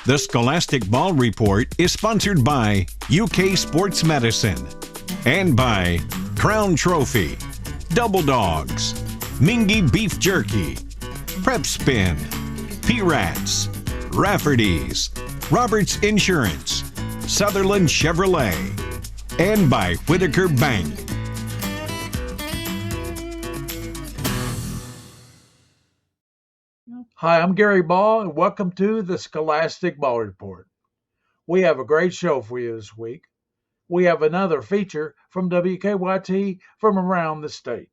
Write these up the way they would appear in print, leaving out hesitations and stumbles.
The Scholastic Ball Report is sponsored by UK Sports Medicine and by Crown Trophy, Double Dogs, Mingy Beef Jerky, Prep Spin, P-Rats, Rafferty's, Roberts Insurance, Sutherland Chevrolet, and by Whitaker Bank. Hi, I'm Gary Ball, and welcome to the Scholastic Ball Report. We have a great show for you this week. We have another feature from WKYT from around the state.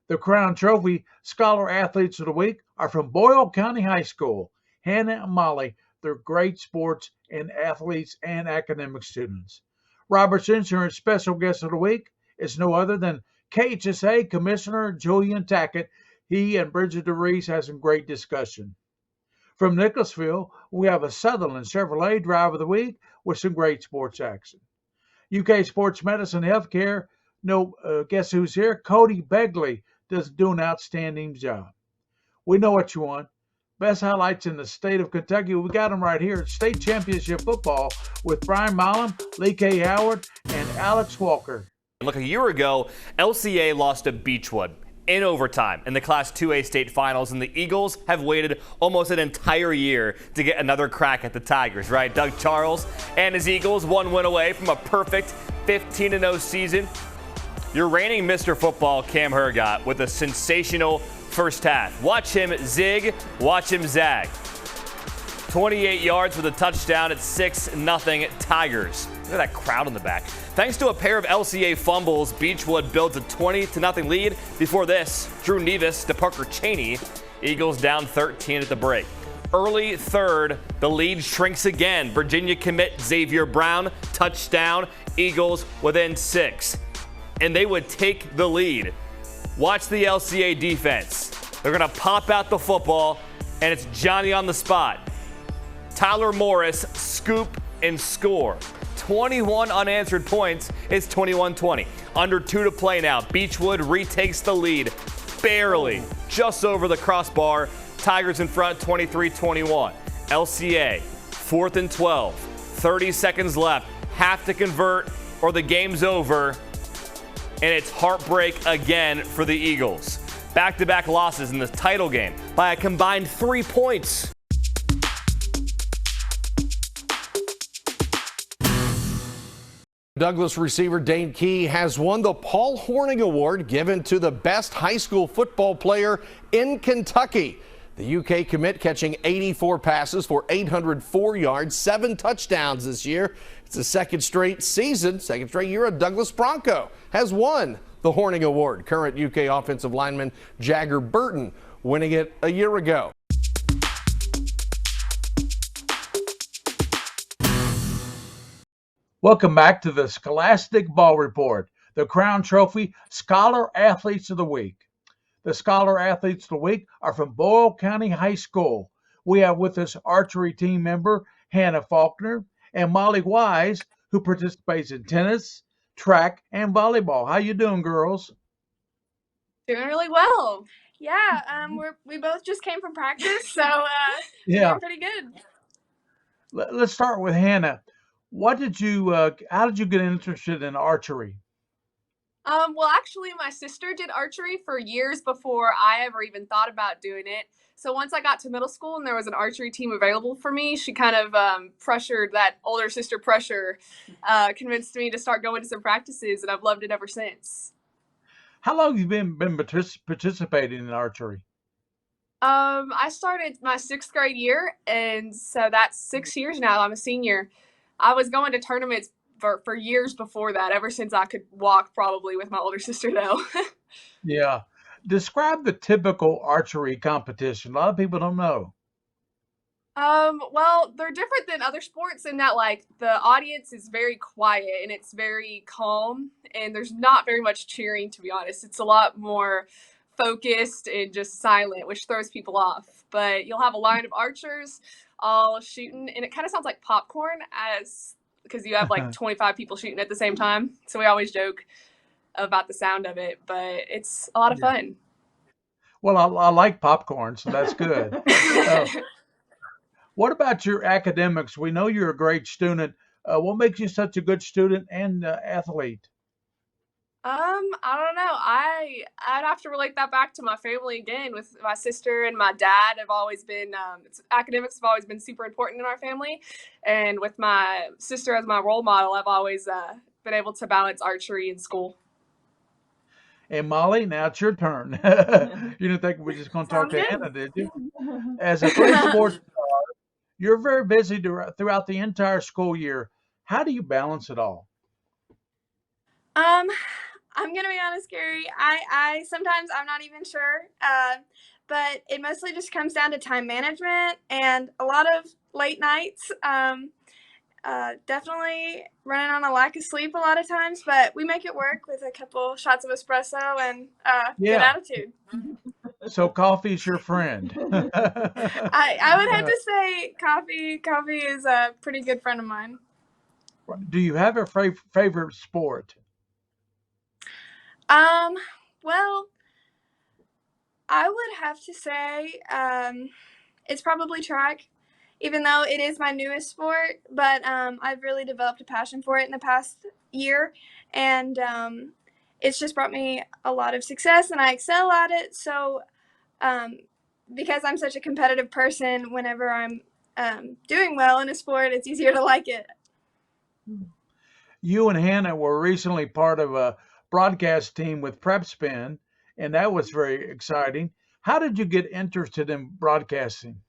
The Crown Trophy Scholar Athletes of the Week are from Boyle County High School. Hannah and Molly, they're great sports and athletes and academic students. Roberts Insurance Special Guest of the Week is no other than KHSAA Commissioner Julian Tackett. He and Bridget DeReese has some great discussion. From Nicholasville, we have a Sutherland Chevrolet Driver of the Week with some great sports action. UK Sports Medicine Healthcare, guess who's here? Cody Begley does do an outstanding job. We know what you want. Best highlights in the state of Kentucky. We got them right here at State Championship Football with Brian Milam, Lee K. Howard, and Alex Walker. Look, a year ago, LCA lost to Beechwood in overtime in the Class 2A state finals, and the Eagles have waited almost an entire year to get another crack at the Tigers, right? Doug Charles and his Eagles, one win away from a perfect 15-0 season. Your reigning Mr. Football, Cam Hergott, with a sensational first half. Watch him zig, watch him zag. 28 yards with a touchdown at 6-0 Tigers. Look at that crowd in the back. Thanks to a pair of LCA fumbles, Beechwood builds a 20-0 lead. Before this, Drew Nevis to Parker Cheney. Eagles down 13 at the break. Early third, the lead shrinks again. Virginia commit Xavier Brown, touchdown. Eagles within 6. And they would take the lead. Watch the LCA defense. They're going to pop out the football, and it's Johnny on the spot. Tyler Morris, scoop and score. 21 unanswered points. It's 21-20. Under 2 to play now. Beechwood retakes the lead. Barely. Just over the crossbar. Tigers in front, 23-21. LCA, 4th and 12. 30 seconds left. Have to convert or the game's over. And it's heartbreak again for the Eagles. Back-to-back losses in the title game by a combined 3 points. Douglas receiver Dane Key has won the Paul Horning Award given to the best high school football player in Kentucky. The UK commit catching 84 passes for 804 yards, 7 touchdowns this year. It's the second straight year a Douglas Bronco has won the Horning Award. Current UK offensive lineman Jagger Burton winning it a year ago. Welcome back to the Scholastic Ball Report, the Crown Trophy Scholar Athletes of the Week. The Scholar Athletes of the Week are from Boyle County High School. We have with us archery team member Hannah Faulkner and Molly Wise, who participates in tennis, track, and volleyball. How you doing, girls? Doing really well. Yeah, we both just came from practice, so doing pretty good. Let's start with Hannah. How did you get interested in archery? Well, actually, my sister did archery for years before I ever even thought about doing it. So once I got to middle school and there was an archery team available for me, she kind of pressured that older sister convinced me to start going to some practices, and I've loved it ever since. How long have you been participating in archery? I started my 6th grade year, and so that's 6 years now. I'm a senior. I was going to tournaments for years before that, ever since I could walk, probably with my older sister, though. Yeah. Describe the typical archery competition. A lot of people don't know. Well, they're different than other sports in that, like, the audience is very quiet and it's very calm, and there's not very much cheering, to be honest. It's a lot more focused and just silent, which throws people off. But you'll have a line of archers all shooting, and it kind of sounds like popcorn because you have like 25 people shooting at the same time. So we always joke about the sound of it, but it's a lot of fun. Well, I like popcorn, so that's good. What about your academics? We know you're a great student. What makes you such a good student and athlete? I don't know. I'd have to relate that back to my family again. With my sister and my dad, have always been academics have always been super important in our family, and with my sister as my role model, I've always been able to balance archery in school. And Molly, now it's your turn. You didn't think we were just going to talk Sounds to good. Hannah, did you? As a great sports, you're very busy throughout the entire school year. How do you balance it all? Um, I'm gonna be honest, Gary. I sometimes I'm not even sure, but it mostly just comes down to time management and a lot of late nights. Definitely running on a lack of sleep a lot of times, but we make it work with a couple shots of espresso and good Yeah. attitude. So coffee's your friend. I would have to say coffee. Coffee is a pretty good friend of mine. Do you have a favorite sport? Well, I would have to say it's probably track, even though it is my newest sport. But I've really developed a passion for it in the past year, and it's just brought me a lot of success, and I excel at it. So um, because I'm such a competitive person, whenever I'm doing well in a sport, it's easier to like it. You and Hannah were recently part of a broadcast team with PrepSpin, and that was very exciting. How did you get interested in broadcasting?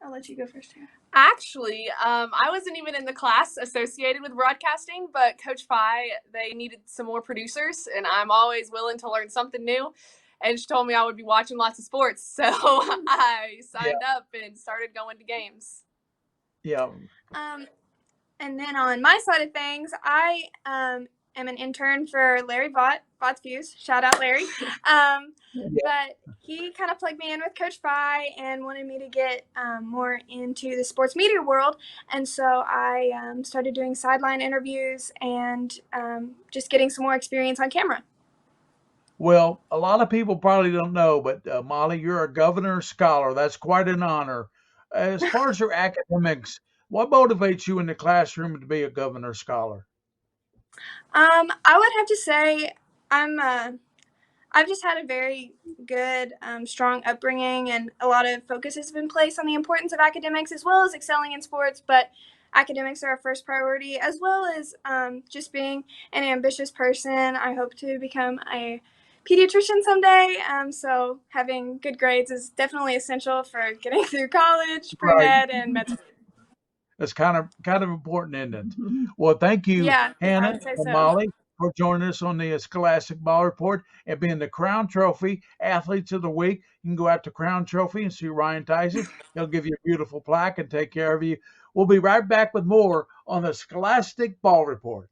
I'll let you go first here. Actually, I wasn't even in the class associated with broadcasting, but Coach Phi, they needed some more producers, and I'm always willing to learn something new. And she told me I would be watching lots of sports, so I Yeah, signed up and started going to games. yeah. Um, and then on my side of things, I am an intern for Larry Vought's Views. Shout out, Larry. But he kind of plugged me in with Coach Phi and wanted me to get more into the sports media world. And so I started doing sideline interviews and just getting some more experience on camera. Well, a lot of people probably don't know, but Molly, you're a governor's scholar. That's quite an honor. As far as your academics, what motivates you in the classroom to be a governor's scholar? I would have to say I've just had a very good, strong upbringing, and a lot of focus has been placed on the importance of academics as well as excelling in sports. But academics are our first priority, as well as just being an ambitious person. I hope to become a pediatrician someday. So having good grades is definitely essential for getting through college, Right. pre-med, and med school. That's kind of important, isn't it? Well, thank you, Yeah, I Hannah would say and so. Molly, for joining us on the Scholastic Ball Report and being the Crown Trophy Athletes of the Week. You can go out to Crown Trophy and see Ryan Tyson. He'll give you a beautiful plaque and take care of you. We'll be right back with more on the Scholastic Ball Report.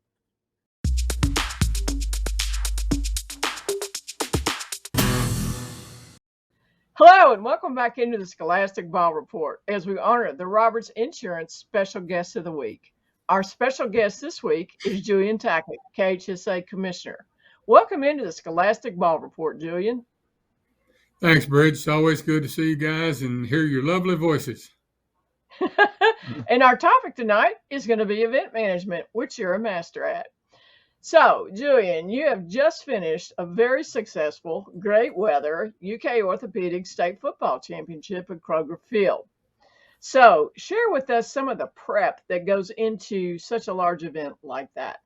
Hello and welcome back into the Scholastic Ball Report as we honor the Roberts Insurance Special Guest of the Week. Our special guest this week is Julian Tackett, KHSAA Commissioner. Welcome into the Scholastic Ball Report, Julian. Thanks, Bridge. It's always good to see you guys and hear your lovely voices. And our topic tonight is going to be event management, which you're a master at. So, Julian, you have just finished a very successful, great weather UK Orthopedic State Football Championship at Kroger Field. So, share with us some of the prep that goes into such a large event like that.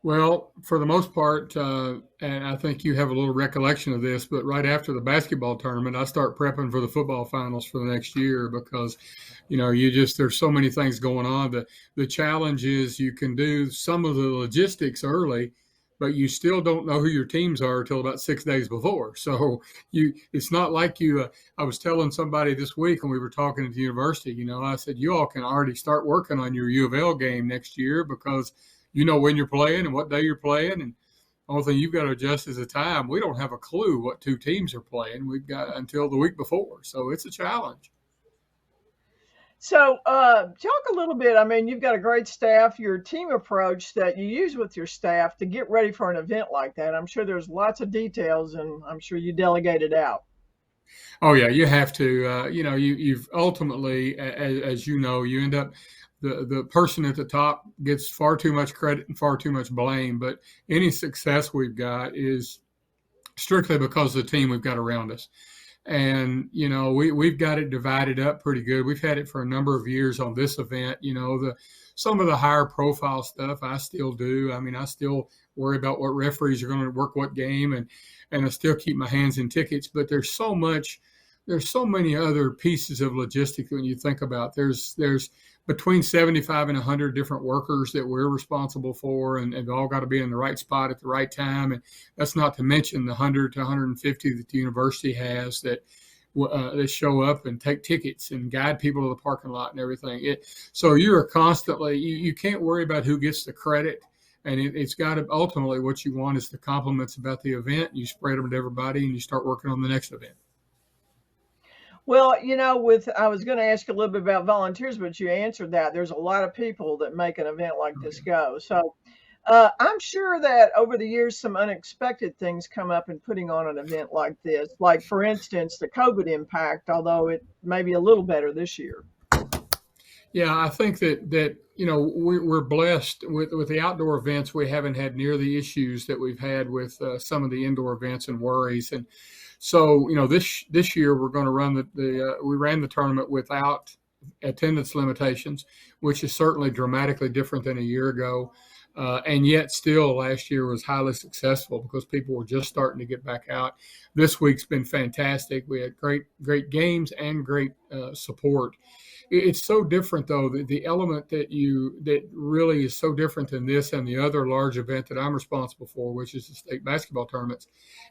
Well, for the most part, and I think you have a little recollection of this, but right after the basketball tournament, I start prepping for the football finals for the next year because, there's so many things going on. The challenge is you can do some of the logistics early, but you still don't know who your teams are until about 6 days before. So it's not like I was telling somebody this week when we were talking at the university, I said, you all can already start working on your U of L game next year because you know when you're playing and what day you're playing. And the only thing you've got to adjust is the time. We don't have a clue what two teams are playing. We've got until the week before. So it's a challenge. So, talk a little bit. I mean, you've got a great staff, your team approach that you use with your staff to get ready for an event like that. I'm sure there's lots of details and I'm sure you delegate it out. Oh yeah, you have to. You've ultimately, as you know, you end up the person at the top gets far too much credit and far too much blame. But any success we've got is strictly because of the team we've got around us. And we've got it divided up pretty good. We've had it for a number of years on this event. Some of the higher profile stuff I still do. I mean, I still worry about what referees are going to work what game, and I still keep my hands in tickets. But there's so many other pieces of logistics when you think about. There's between 75 and 100 different workers that we're responsible for, and they've all got to be in the right spot at the right time. And that's not to mention the 100 to 150 that the university has that show up and take tickets and guide people to the parking lot and everything. So you're constantly, you can't worry about who gets the credit. And it's got to, ultimately what you want is the compliments about the event. You spread them to everybody and you start working on the next event. Well, I was going to ask you a little bit about volunteers, but you answered that. There's a lot of people that make an event like this go. So I'm sure that over the years, some unexpected things come up in putting on an event like this. Like, for instance, the COVID impact, although it may be a little better this year. Yeah, I think that we're blessed with the outdoor events. We haven't had near the issues that we've had with some of the indoor events and worries. And so, this year we're going to run we ran the tournament without attendance limitations, which is certainly dramatically different than a year ago. And yet still last year was highly successful because people were just starting to get back out. This week's been fantastic. We had great games and great support. It's so different, though, the element that really is so different than this and the other large event that I'm responsible for, which is the state basketball tournaments,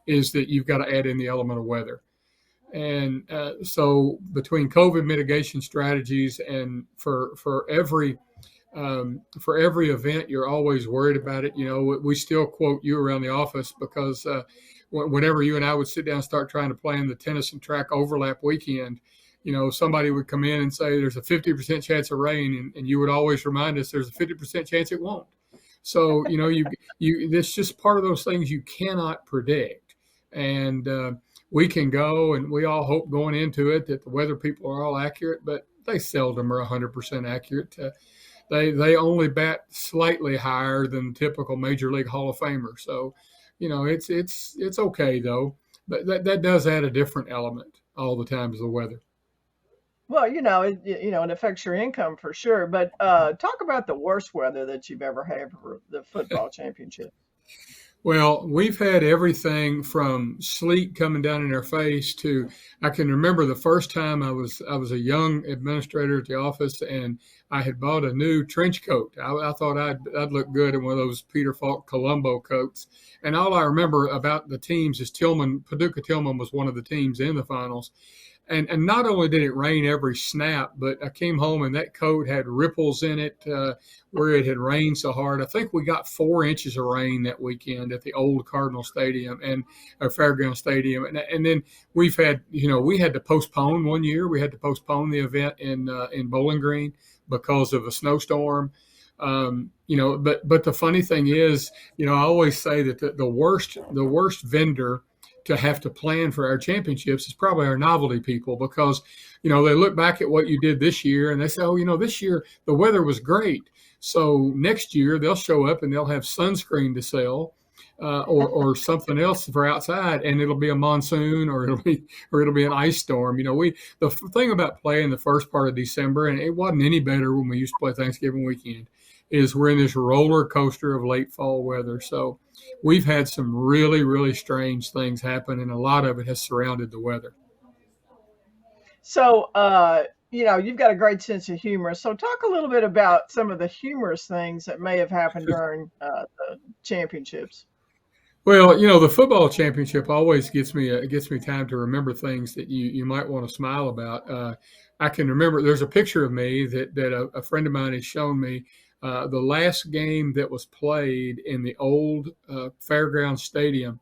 is that you've got to add in the element of weather. And so between COVID mitigation strategies and for every event, you're always worried about it. We still quote you around the office because whenever you and I would sit down and start trying to plan the tennis and track overlap weekend, somebody would come in and say there's a 50% chance of rain, and you would always remind us there's a 50% chance it won't. So, it's just part of those things you cannot predict. And we can go, and we all hope going into it that the weather people are all accurate, but they seldom are 100% accurate. They only bat slightly higher than typical Major League Hall of Famer. So, it's okay though, but that does add a different element all the time is the weather. Well, it affects your income for sure. But talk about the worst weather that you've ever had for the football championship. Well, we've had everything from sleet coming down in our face to, I can remember the first time I was a young administrator at the office, and I had bought a new trench coat. I thought I'd look good in one of those Peter Falk Columbo coats. And all I remember about the teams is Paducah Tillman was one of the teams in the finals. And not only did it rain every snap, but I came home and that coat had ripples in it where it had rained so hard. I think we got 4 inches of rain that weekend at the old Cardinal Stadium and Fairground Stadium. And then we've had, we had to postpone one year. We had to postpone the event in Bowling Green because of a snowstorm. But the funny thing is, I always say that the worst vendor to have to plan for our championships is probably our novelty people, because, they look back at what you did this year and they say, oh, this year the weather was great. So next year they'll show up and they'll have sunscreen to sell or something else for outside, and it'll be a monsoon or it'll be an ice storm. The thing about playing the first part of December, and it wasn't any better when we used to play Thanksgiving weekend, is we're in this roller coaster of late fall weather. So we've had some really, really strange things happen, and a lot of it has surrounded the weather. So, you've got a great sense of humor. So talk a little bit about some of the humorous things that may have happened during the championships. Well, the football championship always gets me time to remember things that you might want to smile about. I can remember there's a picture of me that a friend of mine has shown me. The last game that was played in the old Fairground Stadium,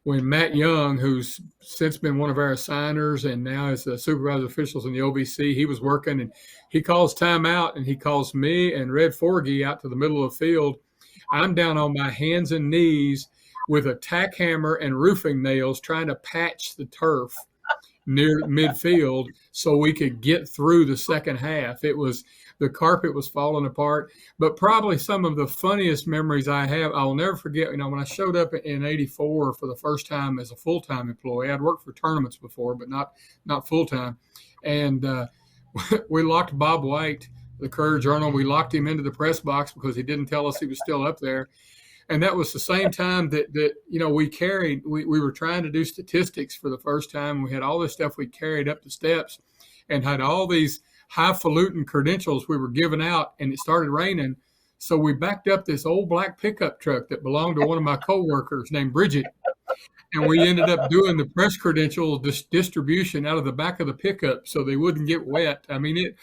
when Matt Young, who's since been one of our assigners and now is the supervisor officials in the OVC, he was working and he calls timeout and he calls me and Red Forgy out to the middle of the field. I'm down on my hands and knees with a tack hammer and roofing nails trying to patch the turf. near midfield so we could get through the second half. The carpet was falling apart. But probably some of the funniest memories I have, I'll never forget, when I showed up in 84 for the first time as a full-time employee. I'd worked for tournaments before, but not full-time. And we locked Bob White, the Courier-Journal. We locked him into the press box because he didn't tell us he was still up there. And that was the same time that we were trying to do statistics for the first time. We had all this stuff we carried up the steps and had all these highfalutin credentials we were giving out, and it started raining. So we backed up this old black pickup truck that belonged to one of my coworkers named Bridget. And we ended up doing the press credentials distribution out of the back of the pickup so they wouldn't get wet. I mean,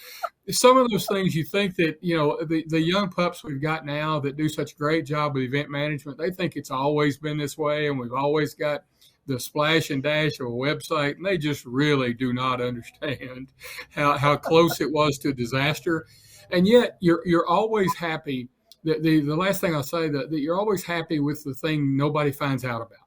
some of those things you think that, the young pups we've got now that do such a great job with event management, they think it's always been this way and we've always got the splash and dash of a website, and they just really do not understand how close it was to disaster. And yet you're always happy that the last thing I'll say that you're always happy with the thing nobody finds out about.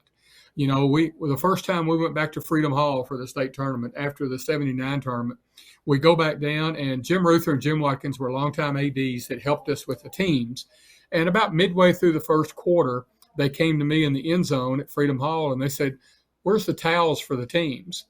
The first time we went back to Freedom Hall for the state tournament after the 79 tournament, we go back down, and Jim Ruther and Jim Watkins were longtime ADs that helped us with the teams. And about midway through the first quarter, they came to me in the end zone at Freedom Hall and they said, "Where's the towels for the teams?"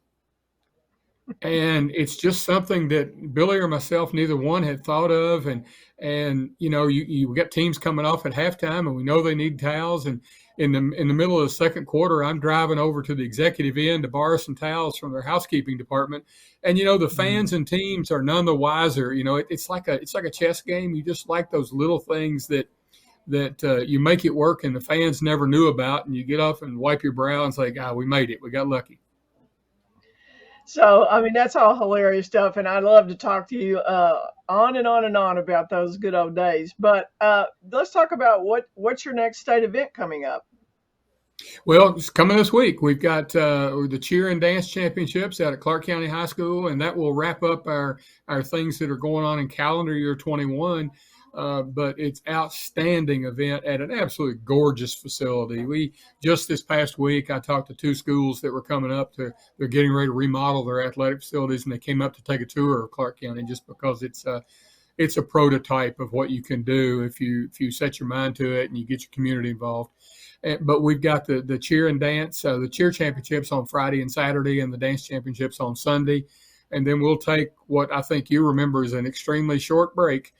And it's just something that Billy or myself, neither one had thought of. And you got teams coming off at halftime, and we know they need towels. And in the middle of the second quarter, I'm driving over to the executive end to borrow some towels from their housekeeping department. And the fans and teams are none the wiser. It's like a chess game. You just like those little things that you make it work, and the fans never knew about. And you get off and wipe your brow and say, "God, we made it. We got lucky." So, that's all hilarious stuff, and I'd love to talk to you on and on and on about those good old days. But let's talk about what's your next state event coming up. Well, it's coming this week. We've got the cheer and dance championships out at Clark County High School, and that will wrap up our things that are going on in calendar year 21. But it's outstanding event at an absolutely gorgeous facility. Just this past week, I talked to two schools that were coming up they're getting ready to remodel their athletic facilities, and they came up to take a tour of Clark County just because it's a prototype of what you can do if you set your mind to it and you get your community involved. But we've got the cheer and dance, the cheer championships on Friday and Saturday, and the dance championships on Sunday. And then we'll take what I think you remember as an extremely short break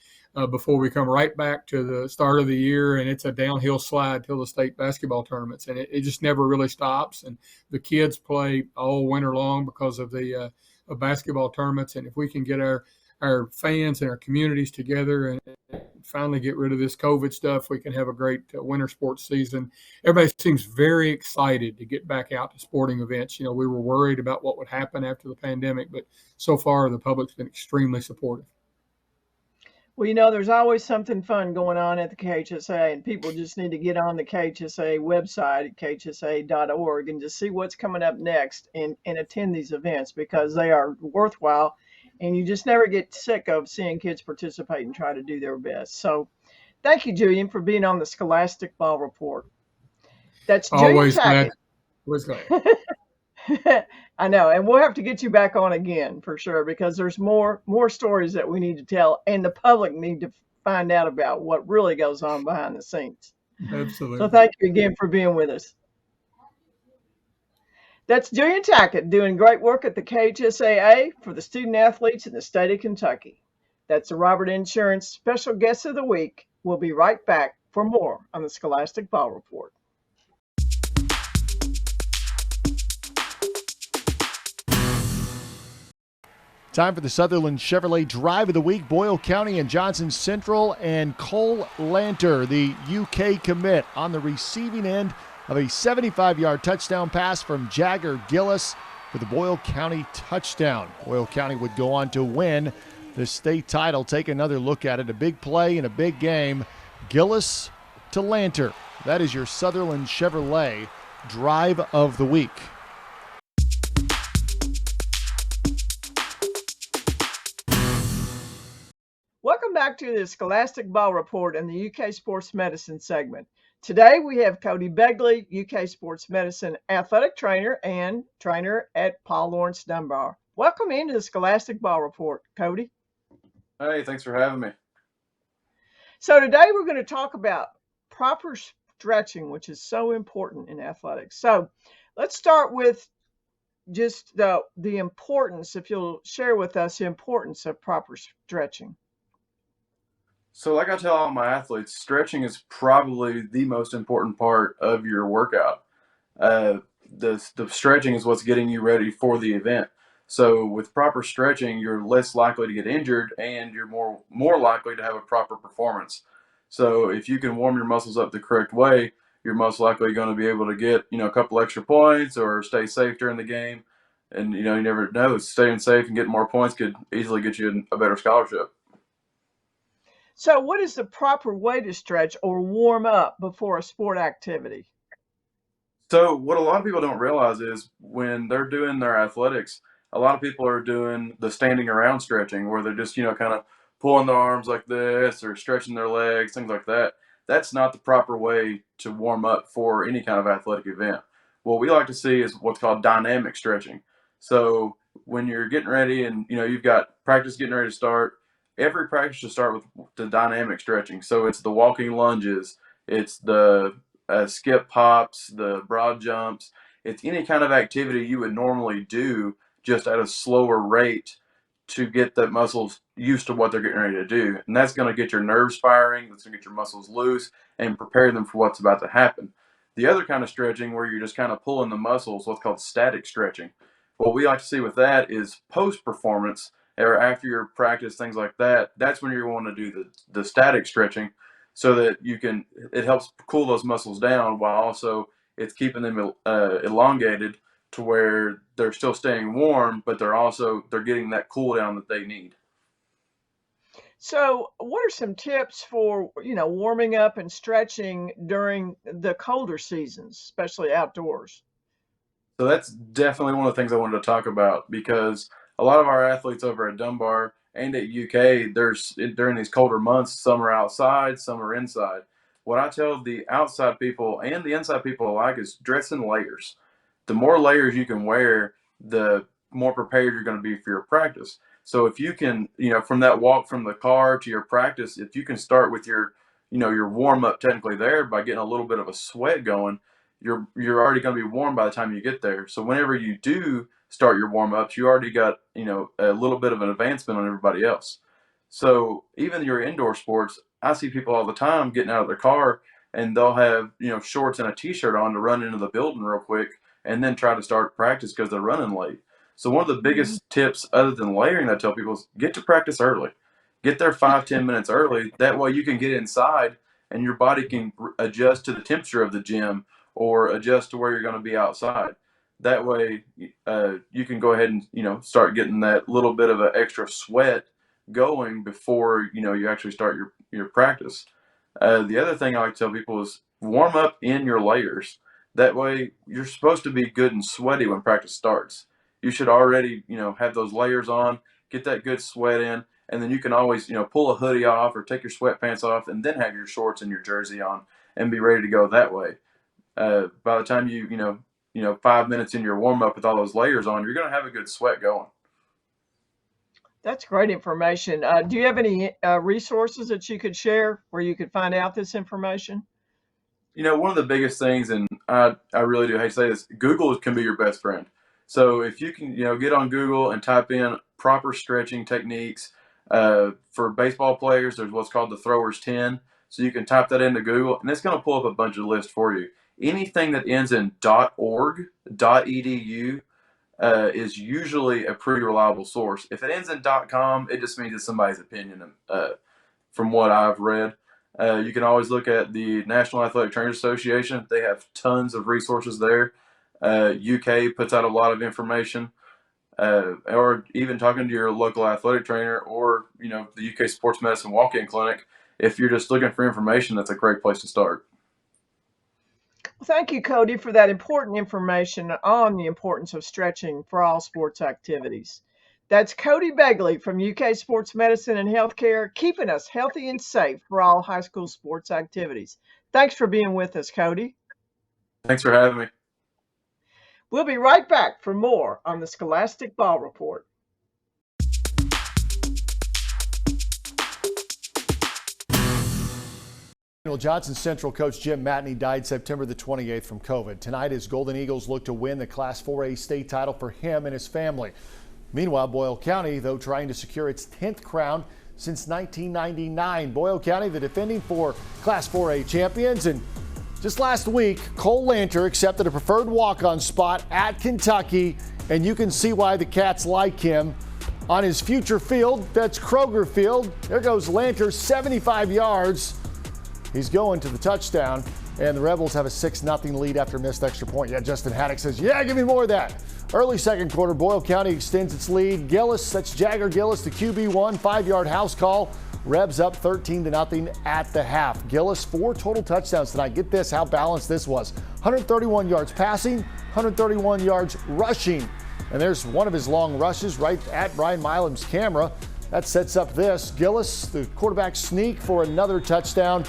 before we come right back to the start of the year, and it's a downhill slide till the state basketball tournaments, and it just never really stops. And the kids play all winter long because of the basketball tournaments. And if we can get our fans and our communities together and finally get rid of this COVID stuff, we can have a great winter sports season. Everybody seems very excited to get back out to sporting events. We were worried about what would happen after the pandemic, but so far the public's been extremely supportive. Well, there's always something fun going on at the KHSAA, and people just need to get on the KHSAA website at khsaa.org and just see what's coming up next and attend these events, because they are worthwhile, and you just never get sick of seeing kids participate and try to do their best. So thank you, Julian, for being on the Scholastic Ball Report. That's always Julian Tackett. Always glad. I know, and we'll have to get you back on again for sure, because there's more stories that we need to tell, and the public need to find out about what really goes on behind the scenes. Absolutely. So thank you again for being with us. That's Julian Tackett doing great work at the KHSAA for the student athletes in the state of Kentucky. That's the Robert Insurance Special Guest of the Week. We'll be right back for more on the Scholastic Ball Report. Time for the Sutherland Chevrolet Drive of the Week. Boyle County and Johnson Central, and Cole Lanter, the UK commit, on the receiving end of a 75-yard touchdown pass from Jagger Gillis for the Boyle County touchdown. Boyle County would go on to win the state title. Take another look at it. A big play in a big game. Gillis to Lanter. That is your Sutherland Chevrolet Drive of the Week. Welcome back to the Scholastic Ball Report and the UK Sports Medicine segment. Today we have Cody Begley, UK Sports Medicine athletic trainer and trainer at Paul Lawrence Dunbar. Welcome into the Scholastic Ball Report, Cody. Hey, thanks for having me. So today we're going to talk about proper stretching, which is so important in athletics. So let's start with just the importance, if you'll share with us the importance of proper stretching. So like I tell all my athletes, stretching is probably the most important part of your workout. The stretching is what's getting you ready for the event. So with proper stretching, you're less likely to get injured and you're more likely to have a proper performance. So if you can warm your muscles up the correct way, you're most likely going to be able to get, a couple extra points or stay safe during the game. And, you never know, staying safe and getting more points could easily get you a better scholarship. So what is the proper way to stretch or warm up before a sport activity? So what a lot of people don't realize is when they're doing their athletics, a lot of people are doing the standing around stretching where they're just, kind of pulling their arms like this or stretching their legs, things like that. That's not the proper way to warm up for any kind of athletic event. What we like to see is what's called dynamic stretching. So when you're getting ready and, you've got practice getting ready to start, every practice should start with the dynamic stretching. So it's the walking lunges, it's the skip hops, the broad jumps. It's any kind of activity you would normally do just at a slower rate to get the muscles used to what they're getting ready to do. And that's going to get your nerves firing, that's going to get your muscles loose and prepare them for what's about to happen. The other kind of stretching where you're just kind of pulling the muscles, what's called static stretching. What we like to see with that is post-performance or after your practice, things like that. That's when you want to do the static stretching so that it helps cool those muscles down while also it's keeping them elongated to where they're still staying warm, but they're getting that cool down that they need. So what are some tips for, warming up and stretching during the colder seasons, especially outdoors? So that's definitely one of the things I wanted to talk about because a lot of our athletes over at Dunbar and at UK, during these colder months, some are outside, some are inside. What I tell the outside people and the inside people alike is dress in layers. The more layers you can wear, the more prepared you're going to be for your practice. So if you can, from that walk from the car to your practice, if you can start with your warm up technically there by getting a little bit of a sweat going, you're already going to be warm by the time you get there. So whenever you do start your warm ups, you already got, a little bit of an advancement on everybody else. So even your indoor sports, I see people all the time getting out of their car and they'll have, shorts and a t-shirt on to run into the building real quick and then try to start practice because they're running late. So one of the biggest tips other than layering I tell people is get to practice early. Get there 5-10 minutes early. That way you can get inside and your body can adjust to the temperature of the gym or adjust to where you're going to be outside. That way you can go ahead and, start getting that little bit of an extra sweat going before, you actually start your practice. The other thing I like to tell people is warm up in your layers. That way you're supposed to be good and sweaty when practice starts. You should already, have those layers on, get that good sweat in, and then you can always, pull a hoodie off or take your sweatpants off and then have your shorts and your jersey on and be ready to go that way. By the time you 5 minutes in your warm up with all those layers on, you're going to have a good sweat going. That's great information. Do you have any resources that you could share where you could find out this information? One of the biggest things, and I really do hate to say this, Google can be your best friend. So if you can, get on Google and type in proper stretching techniques for baseball players, there's what's called the thrower's 10. So you can type that into Google, and it's going to pull up a bunch of lists for you. Anything that ends in .org, .edu is usually a pretty reliable source. If it ends in .com, it just means it's somebody's opinion. From what I've read, you can always look at the National Athletic Trainers Association. They have tons of resources there. UK puts out a lot of information, or even talking to your local athletic trainer or, the UK Sports Medicine Walk-In Clinic. If you're just looking for information, that's a great place to start. Well, thank you, Cody, for that important information on the importance of stretching for all sports activities. That's Cody Begley from UK Sports Medicine and Healthcare, keeping us healthy and safe for all high school sports activities. Thanks for being with us, Cody. Thanks for having me. We'll be right back for more on the Scholastic Ball Report. Johnson Central coach Jim Matney died September the 28th from COVID. Tonight, his Golden Eagles look to win the Class 4A state title for him and his family. Meanwhile, Boyle County, though, trying to secure its 10th crown since 1999. Boyle County, the defending Class 4A champions. And just last week, Cole Lanter accepted a preferred walk-on spot at Kentucky, and you can see why the Cats like him. On his future field, that's Kroger Field. There goes Lanter, 75 yards. He's going to the touchdown, and the Rebels have a 6-0 lead after a missed extra point. Yeah, Justin Haddock says, yeah, give me more of that. Early second quarter, Boyle County extends its lead. Gillis, that's Jagger Gillis, the QB1, 5-yard house call. Rebs up 13-0 at the half. Gillis, 4 total touchdowns tonight. Get this, how balanced this was. 131 yards passing, 131 yards rushing. And there's one of his long rushes right at Brian Milam's camera. That sets up this. Gillis, the quarterback sneak for another touchdown.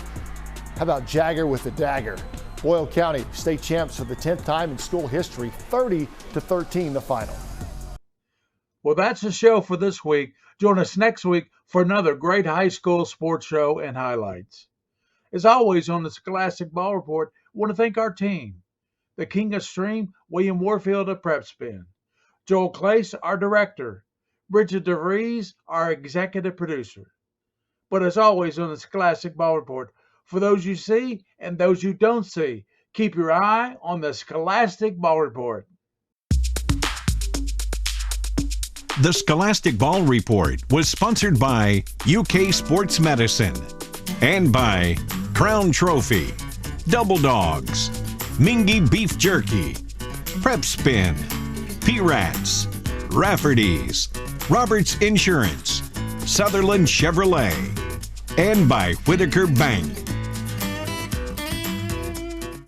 How about Jagger with the dagger? Boyle County state champs for the 10th time in school history, 30-13 the final. Well, that's the show for this week. Join us next week for another great high school sports show and highlights. As always on the Scholastic Ball Report, I want to thank our team. The King of Stream, William Warfield of Prep Spin. Joel Clace, our director. Bridget DeVries, our executive producer. But as always on the Scholastic Ball Report, for those you see and those you don't see, keep your eye on the Scholastic Ball Report. The Scholastic Ball Report was sponsored by UK Sports Medicine and by Crown Trophy, Double Dogs, Mingy Beef Jerky, Prep Spin, P-Rats, Rafferty's, Roberts Insurance, Sutherland Chevrolet, and by Whitaker Bank.